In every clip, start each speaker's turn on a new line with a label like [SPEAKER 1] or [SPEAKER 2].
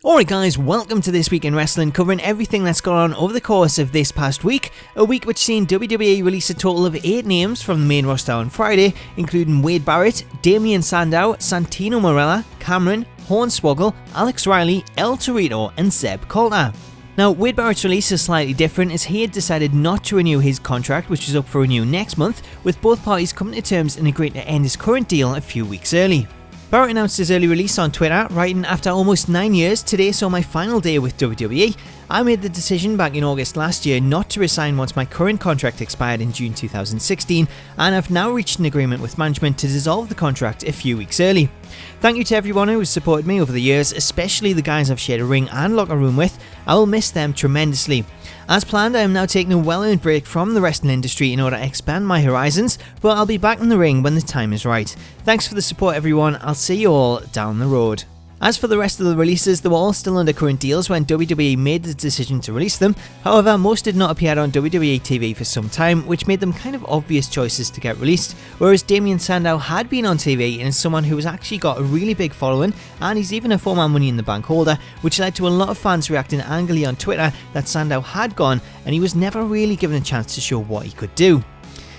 [SPEAKER 1] Alright guys, welcome to This Week in Wrestling, covering everything that's gone on over the course of this past week, a week which seen WWE release a total of 8 names from the main roster on Friday, including Wade Barrett, Damien Sandow, Santino Marella, Cameron, Hornswoggle, Alex Riley, El Torito and Zeb Colter. Now, Wade Barrett's release is slightly different as he had decided not to renew his contract, which is up for renewal next month, with both parties coming to terms and agreeing to end his current deal a few weeks early. Barrett announced his early release on Twitter, writing, "After almost 9 years, today saw my final day with WWE. I made the decision back in August last year not to resign once my current contract expired in June 2016, and I've now reached an agreement with management to dissolve the contract a few weeks early. Thank you to everyone who has supported me over the years, especially the guys I've shared a ring and locker room with. I will miss them tremendously. As planned, I am now taking a well-earned break from the wrestling industry in order to expand my horizons, but I'll be back in the ring when the time is right. Thanks for the support everyone, I'll see you all down the road." As for the rest of the releases, they were all still under current deals when WWE made the decision to release them. However, most did not appear on WWE TV for some time, which made them kind of obvious choices to get released, whereas Damien Sandow had been on TV and is someone who has actually got a really big following, and he's even a former Money in the Bank holder, which led to a lot of fans reacting angrily on Twitter that Sandow had gone and he was never really given a chance to show what he could do.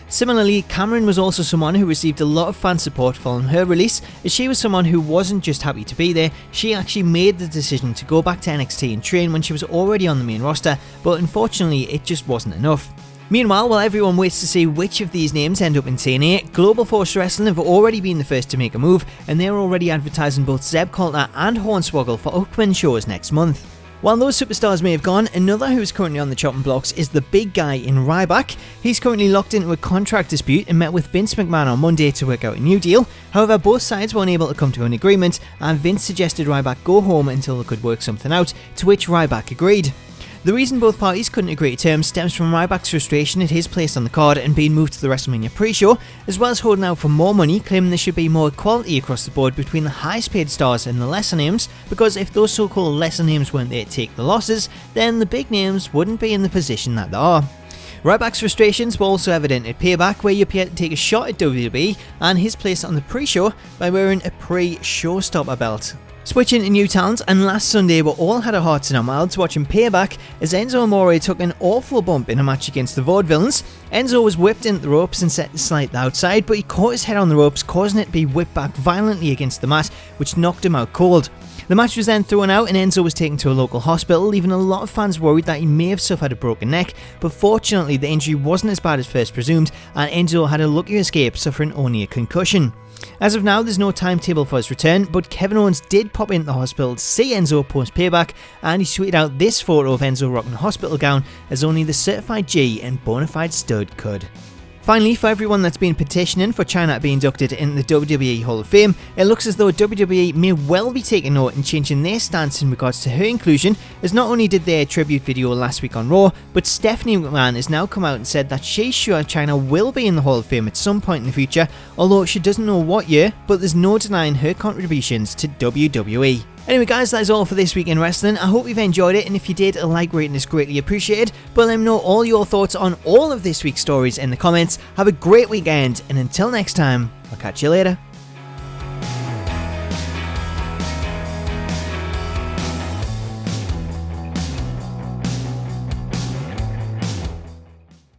[SPEAKER 1] Similarly, Cameron was also someone who received a lot of fan support following her release, as she was someone who wasn't just happy to be there, she actually made the decision to go back to NXT and train when she was already on the main roster, but unfortunately it just wasn't enough. Meanwhile, while everyone waits to see which of these names end up in TNA, Global Force Wrestling have already been the first to make a move, and they're already advertising both Zeb Colter and Hornswoggle for upcoming shows next month. While those superstars may have gone, another who is currently on the chopping blocks is the big guy in Ryback. He's currently locked into a contract dispute and met with Vince McMahon on Monday to work out a new deal. However, both sides weren't able to come to an agreement, and Vince suggested Ryback go home until they could work something out, to which Ryback agreed. The reason both parties couldn't agree to terms stems from Ryback's frustration at his place on the card and being moved to the WrestleMania pre-show, as well as holding out for more money, claiming there should be more equality across the board between the highest paid stars and the lesser names, because if those so-called lesser names weren't there to take the losses, then the big names wouldn't be in the position that they are. Ryback's frustrations were also evident at Payback, where he appeared to take a shot at WWE and his place on the pre-show by wearing a pre-showstopper belt. Switching to new talent, and last Sunday we all had our hearts in our mouths watching Payback as Enzo Amore took an awful bump in a match against the Vaudevillains. Enzo was whipped into the ropes and set to slide outside, but he caught his head on the ropes, causing it to be whipped back violently against the mat, which knocked him out cold. The match was then thrown out and Enzo was taken to a local hospital, leaving a lot of fans worried that he may have suffered a broken neck, but fortunately the injury wasn't as bad as first presumed, and Enzo had a lucky escape, suffering only a concussion. As of now, there's no timetable for his return, but Kevin Owens did pop into the hospital to see Enzo post-Payback, and he tweeted out this photo of Enzo rocking a hospital gown as only the certified G and bona fide stud could. Finally, for everyone that's been petitioning for Chyna to be inducted in the WWE Hall of Fame, it looks as though WWE may well be taking note and changing their stance in regards to her inclusion, as not only did their tribute video last week on Raw, but Stephanie McMahon has now come out and said that she's sure Chyna will be in the Hall of Fame at some point in the future, although she doesn't know what year, but there's no denying her contributions to WWE. Anyway guys, that is all for This Week in Wrestling. I hope you've enjoyed it, and if you did, a like rating is greatly appreciated. But let me know all your thoughts on all of this week's stories in the comments. Have a great weekend, and until next time, I'll catch you later.